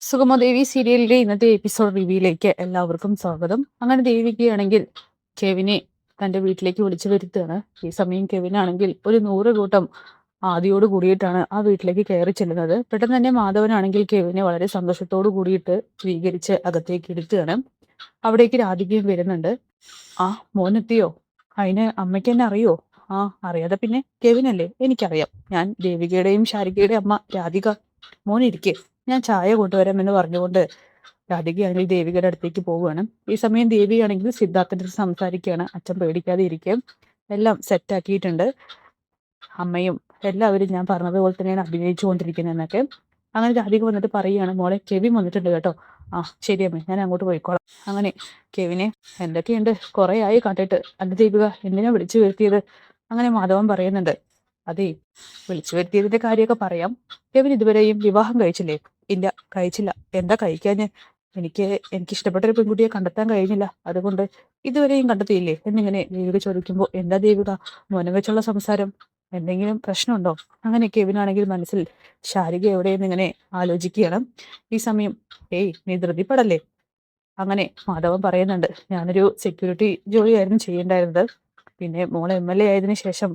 സുഗമദേവി സീരിയലിലെ ഇന്നത്തെ എപ്പിസോഡ് റിവ്യൂയിലേക്ക് എല്ലാവർക്കും സ്വാഗതം. അങ്ങനെ ദേവികയാണെങ്കിൽ കെവിനെ തന്റെ വീട്ടിലേക്ക് വിളിച്ചു വരുത്തുകയാണ്. ഈ സമയം കെവിനാണെങ്കിൽ ഒരു 100 കൂട്ടം ആദിയോട് കൂടിയിട്ടാണ് ആ വീട്ടിലേക്ക് കയറി ചെല്ലുന്നത്. പെട്ടെന്ന് തന്നെ മാധവനാണെങ്കിൽ കെവിനെ വളരെ സന്തോഷത്തോടു കൂടിയിട്ട് സ്വീകരിച്ച് അകത്തേക്ക് എടുത്തുകയാണ്. അവിടേക്ക് രാധികയും വരുന്നുണ്ട്. ആ, മോനെത്തിയോ? അതിന് അമ്മയ്ക്ക് എന്നെ അറിയോ? ആ, അറിയാതെ പിന്നെ കെവിനല്ലേ, എനിക്കറിയാം. ഞാൻ ദേവികയുടെയും ശാരികയുടെയും അമ്മ രാധിക. മോനിരിക്കെ, ഞാൻ ചായ കൊണ്ടുവരാമെന്ന് പറഞ്ഞുകൊണ്ട് രാധികയാണെങ്കിൽ ദേവികയുടെ അടുത്തേക്ക് പോവുകയാണ്. ഈ സമയം ദേവിയാണെങ്കിൽ സിദ്ധാർത്ഥന്റെ അടുത്ത് സംസാരിക്കുകയാണ്. അച്ഛൻ പേടിക്കാതെ ഇരിക്കുകയും എല്ലാം സെറ്റാക്കിയിട്ടുണ്ട്. അമ്മയും എല്ലാവരും ഞാൻ പറഞ്ഞതുപോലെ തന്നെയാണ് അഭിനയിച്ചുകൊണ്ടിരിക്കുന്നതെന്നൊക്കെ. അങ്ങനെ രാധിക വന്നിട്ട് പറയുകയാണ്, മോളെ കെവിൻ വന്നിട്ടുണ്ട് കേട്ടോ. ആ, ശരി അമ്മേ, ഞാൻ അങ്ങോട്ട് പോയിക്കോളാം. അങ്ങനെ കെവിനെ എന്തൊക്കെയുണ്ട്, കുറേ ആയി കണ്ടിട്ട്. അല്ല ദേവിക, എന്തിനാ വിളിച്ചു വരുത്തിയത്? അങ്ങനെ മാധവൻ പറയുന്നുണ്ട്. അതെ, വിളിച്ചു വരുത്തിയതിന്റെ കാര്യമൊക്കെ പറയാം. കെവിൻ ഇതുവരെയും വിവാഹം കഴിച്ചില്ലേ? ഇല്ല, കഴിച്ചില്ല. എന്താ കഴിക്കാഞ്ഞ്? എനിക്ക് ഇഷ്ടപ്പെട്ട ഒരു പെൺകുട്ടിയെ കണ്ടെത്താൻ കഴിഞ്ഞില്ല, അതുകൊണ്ട്. ഇതുവരെയും കണ്ടെത്തിയില്ലേ എന്നിങ്ങനെ ദേവിക ചോദിക്കുമ്പോൾ, എന്താ ദേവിക മോനെ വെച്ചുള്ള സംസാരം? എന്തെങ്കിലും പ്രശ്നമുണ്ടോ? അങ്ങനെ കെവിനാണെങ്കിൽ മനസ്സിൽ ശാരിക എവിടെയെന്ന് ഇങ്ങനെ ആലോചിക്കുകയാണ്. ഈ സമയം നീ ധൃതിപ്പെടല്ലേ. അങ്ങനെ മാധവൻ പറയുന്നുണ്ട്, ഞാനൊരു സെക്യൂരിറ്റി ജോലിയായിരുന്നു ചെയ്യേണ്ടായിരുന്നത്. പിന്നെ മോളെ MLA ആയതിനു ശേഷം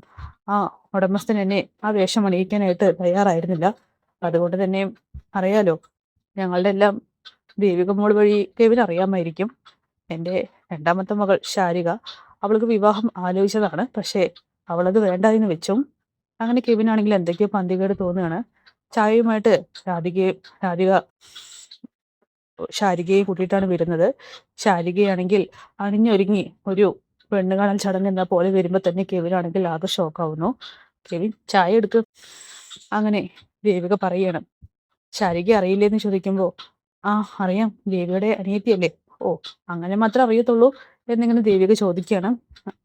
ആ ഉടമസ്ഥൻ എന്നെ ആ വേഷം അണിയിക്കാനായിട്ട് തയ്യാറായിരുന്നില്ല. അതുകൊണ്ട് തന്നെ അറിയാലോ, ഞങ്ങളുടെ എല്ലാം ദേവിക മോൾ വഴി കെവിൻ അറിയാമായിരിക്കും. എൻ്റെ രണ്ടാമത്തെ മകൾ ശാരിക, അവൾക്ക് വിവാഹം ആലോചിച്ചതാണ്. പക്ഷേ അവളത് വേണ്ട എന്ന് വെച്ചു. അങ്ങനെ കെവിനാണെങ്കിൽ എന്തൊക്കെയോ പന്തികേട് തോന്നുകയാണ്. ചായയുമായിട്ട് രാധിക ശാരികയെ കൂട്ടിയിട്ടാണ് വരുന്നത്. ശാരികയാണെങ്കിൽ അണിഞ്ഞൊരുങ്ങി ഒരു പെണ്ണ് കാണൽ ചടങ്ങ് എന്ന പോലെ വരുമ്പോൾ തന്നെ കെവിനാണെങ്കിൽ ആകെ ഷോക്കാവുന്നു. കെവിൻ, ചായ എടുക്ക്. അങ്ങനെ ദേവിക പറയണം. ശാരിക അറിയില്ലെന്ന് ചോദിക്കുമ്പോൾ, ആ, അറിയാം, ദേവിയുടെ അനിയത്തിയല്ലേ. ഓ, അങ്ങനെ മാത്രമേ അറിയത്തുള്ളൂ എന്നിങ്ങനെ ദേവിക ചോദിക്കുകയാണ്.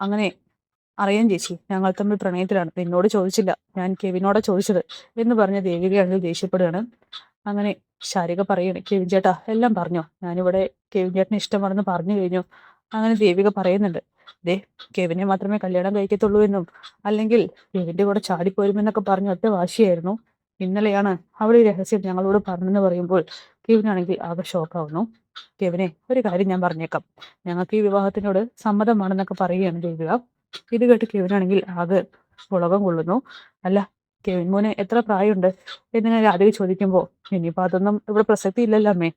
അങ്ങനെ അറിയാം ചേച്ചി, ഞങ്ങൾ തമ്മിൽ പ്രണയത്തിലാണ്. നിന്നോട് ചോദിച്ചില്ല, ഞാൻ കെവിനോടെ ചോദിച്ചത് എന്ന് പറഞ്ഞ ദേവികയാണെങ്കിൽ ദേഷ്യപ്പെടുകയാണ്. അങ്ങനെ ശാരിക പറയണേ, കെവിൻ ചേട്ടാ എല്ലാം പറഞ്ഞോ, ഞാനിവിടെ കെവിൻ ചേട്ടന് ഇഷ്ടമാണെന്ന് പറഞ്ഞു കഴിഞ്ഞു. അങ്ങനെ ദേവിക പറയുന്നുണ്ട്, ദേ, കെവിനെ മാത്രമേ കല്യാണം കഴിക്കത്തുള്ളൂ എന്നും അല്ലെങ്കിൽ കെവിന്റെ കൂടെ ചാടിപ്പോരുമെന്നൊക്കെ പറഞ്ഞു ഒറ്റ വാശിയായിരുന്നു. ഇന്നലെയാണ് അവളെ രഹസ്യം ഞങ്ങളോട് പറഞ്ഞെന്ന് പറയുമ്പോൾ കെവിനാണെങ്കിൽ ആകെ ഷോക്കാവുന്നു. കെവിനെ, ഒരു കാര്യം ഞാൻ പറഞ്ഞേക്കാം, ഞങ്ങൾക്ക് ഈ വിവാഹത്തിനോട് സമ്മതമാണെന്നൊക്കെ പറയുകയാണ് ദേവിക. ഇത് കേട്ട് കെവിനാണെങ്കിൽ ആകെ ഉളകം കൊള്ളുന്നു. അല്ല, കെവിൻ മോന് എത്ര പ്രായമുണ്ട് എന്നിങ്ങനെ രാധിക ചോദിക്കുമ്പോൾ, ഇനിയിപ്പോൾ അതൊന്നും ഇവിടെ പ്രസക്തി ഇല്ലല്ലോ അമ്മേ,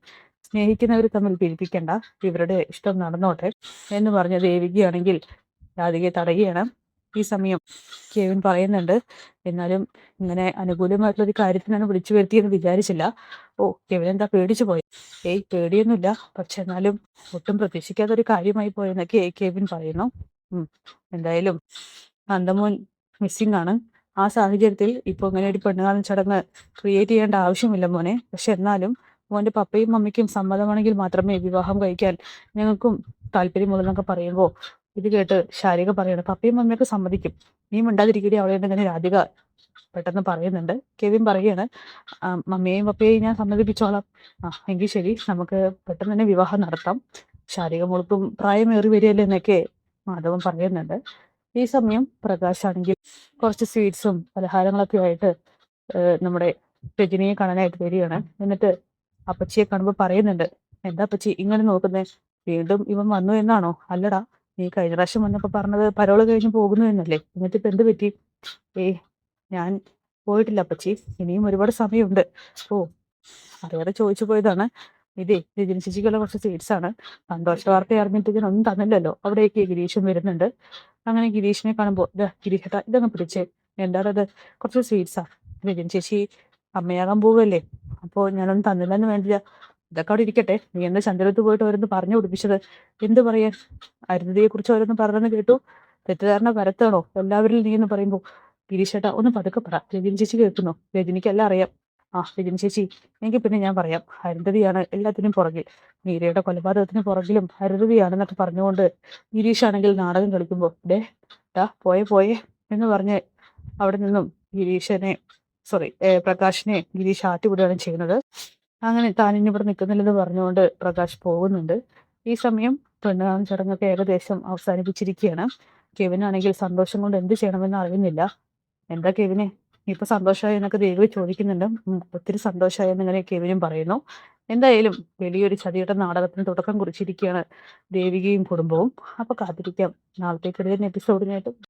സ്നേഹിക്കുന്നവർ തമ്മിൽ പിരിപ്പിക്കണ്ട, ഇവരുടെ ഇഷ്ടം നടന്നോട്ടെ എന്ന് പറഞ്ഞ ദേവികയാണെങ്കിൽ രാധികയെ തടയുകയാണ്. ഈ സമയം കെവിൻ പറയുന്നുണ്ട്, എന്നാലും ഇങ്ങനെ അനുകൂലമായിട്ടുള്ളൊരു കാര്യത്തിനാണ് വിളിച്ചു വരുത്തിയെന്ന് വിചാരിച്ചില്ല. ഓ, കെവിൻ എന്താ പേടിച്ചു പോയി? പേടിയൊന്നുമില്ല, പക്ഷെ എന്നാലും ഒട്ടും പ്രതീക്ഷിക്കാത്തൊരു കാര്യമായി പോയെന്നൊക്കെ കെവിൻ പറയുന്നു. എന്തായാലും നന്ദമോൻ മിസ്സിംഗ് ആണ്. ആ സാഹചര്യത്തിൽ ഇപ്പോൾ ഇങ്ങനെ ഒരു പെണ്ണുകാണൽ ചടങ്ങ് ക്രിയേറ്റ് ചെയ്യേണ്ട ആവശ്യമില്ല മോനെ. പക്ഷെ എന്നാലും മോൻ്റെ പപ്പയും മമ്മിക്കും സമ്മതമാണെങ്കിൽ മാത്രമേ വിവാഹം കഴിക്കാൻ ഞങ്ങൾക്കും താല്പര്യമുള്ളൂ എന്നൊക്കെ പറയുമ്പോൾ ഇത് കേട്ട് ശാരിക പറയണം, പപ്പയും മമ്മിയൊക്കെ സമ്മതിക്കും, നീ മിണ്ടാതിരിക്കടി അവളെ എന്നിങ്ങനെ രാധിക പെട്ടെന്ന് പറയുന്നുണ്ട്. കെവിൻ പറയാണ്, മമ്മിയെയും പപ്പയെയും ഞാൻ സമ്മതിപ്പിച്ചോളാം. എങ്കിൽ ശരി, നമുക്ക് പെട്ടെന്ന് തന്നെ വിവാഹം നടത്താം, ശാരിക മോൾക്കും പ്രായമേറി വരികയല്ലേ എന്നൊക്കെ മാധവൻ പറയുന്നുണ്ട്. ഈ സമയം പ്രകാശ് ആണെങ്കിൽ കുറച്ച് സ്വീറ്റ്സും പലഹാരങ്ങളൊക്കെ ആയിട്ട് നമ്മുടെ രജനിയെ കാണാനായിട്ട് വരികയാണ്. എന്നിട്ട് അപ്പച്ചിയെ കാണുമ്പോൾ പറയുന്നുണ്ട്, എന്താ അപ്പച്ചി ഇങ്ങനെ നോക്കുന്നേ, വീണ്ടും ഇവൻ വന്നു എന്നാണോ? അല്ലടാ, നീ കഴിഞ്ഞ പ്രാവശ്യം വന്നപ്പോൾ പറഞ്ഞത് പരോള് കഴിഞ്ഞ് പോകുന്നു എന്നല്ലേ, എന്നിട്ട് ഇപ്പം എന്ത് പറ്റി? ഞാൻ പോയിട്ടില്ല അപ്പച്ചി, ഇനിയും ഒരുപാട് സമയമുണ്ട്. ഓ, അറിയാതെ ചോദിച്ചു പോയതാണ്. ഇതേ രജനി ചേച്ചിക്കുള്ള കുറച്ച് സ്വീറ്റ്സ് ആണ്. സന്തോഷ വാർത്ത അറിഞ്ഞിട്ട് ഞാൻ ഒന്നും തന്നില്ലല്ലോ. അവിടേക്ക് ഗിരീഷും വരുന്നുണ്ട്. അങ്ങനെ ഗിരീഷിനെ കാണുമ്പോൾ, ഗിരീഷേട്ടാ ഇതങ്ങ് പിടിച്ചേ, എന്താണത്? കുറച്ച് സ്വീറ്റ്സാ, രജനി ചേച്ചി അമ്മയാകാൻ പോവുകയല്ലേ, അപ്പോൾ ഞാനൊന്നും തന്നില്ലെന്ന് വേണ്ടില്ല. ഇതൊക്കെ അവിടെ ഇരിക്കട്ടെ, നീ എന്താ ചന്ദ്രത്ത് പോയിട്ട് ഓരോന്ന് പറഞ്ഞു പിടിപ്പിച്ചത്? എന്ത് പറയാൻ? അരുന്ധതിയെ കുറിച്ച് ഓരോന്ന് പറഞ്ഞെന്ന് കേട്ടു. തെറ്റിദ്ധാരണ പരത്താണോ എല്ലാവരിലും നീ എന്ന് പറയുമ്പോൾ, ഗിരീഷേട്ടാ ഒന്ന് പതുക്കെ പറ, രജനി ചേച്ചി കേൾക്കുന്നു, രജനിക്കെല്ലാം അറിയാം. രജനി ചേച്ചി, എങ്കിൽ പിന്നെ ഞാൻ പറയാം, അരുന്ധതിയാണ് എല്ലാത്തിനും പുറകിൽ, മീരയുടെ കൊലപാതകത്തിന് പുറകിലും അരുന്ധതിയാണെന്നൊക്കെ പറഞ്ഞുകൊണ്ട് ഗിരീഷാണെങ്കിൽ നാടകം കളിക്കുമ്പോൾ, പോയേ എന്ന് പറഞ്ഞ് അവിടെ നിന്നും പ്രകാശിനെ ഗിരീഷ് ആട്ടിവിടുകയാണ് ചെയ്യുന്നത്. അങ്ങനെ താനിനി ഇവിടെ നിൽക്കുന്നില്ലെന്ന് പറഞ്ഞുകൊണ്ട് പ്രകാശ് പോകുന്നുണ്ട്. ഈ സമയം പെണ്ണുകാണൽ ചടങ്ങൊക്കെ ഏകദേശം അവസാനിപ്പിച്ചിരിക്കുകയാണ്. കെവിനാണെങ്കിൽ സന്തോഷം കൊണ്ട് എന്ത് ചെയ്യണമെന്ന് അറിയുന്നില്ല. എന്താ കെവിനെ, ഇപ്പൊ സന്തോഷമായി എന്നൊക്കെ ദേവി ചോദിക്കുന്നുണ്ട്. ഒത്തിരി സന്തോഷമായി എന്നിങ്ങനെ കെവിനും പറയുന്നു. എന്തായാലും വലിയൊരു ചതിയുടെ നാടകത്തിന് തുടക്കം കുറിച്ചിരിക്കുകയാണ് ദേവികയും കുടുംബവും. അപ്പോൾ കാത്തിരിക്കാം നാളത്തെ കിടിലൻ എപ്പിസോഡിനായിട്ട്.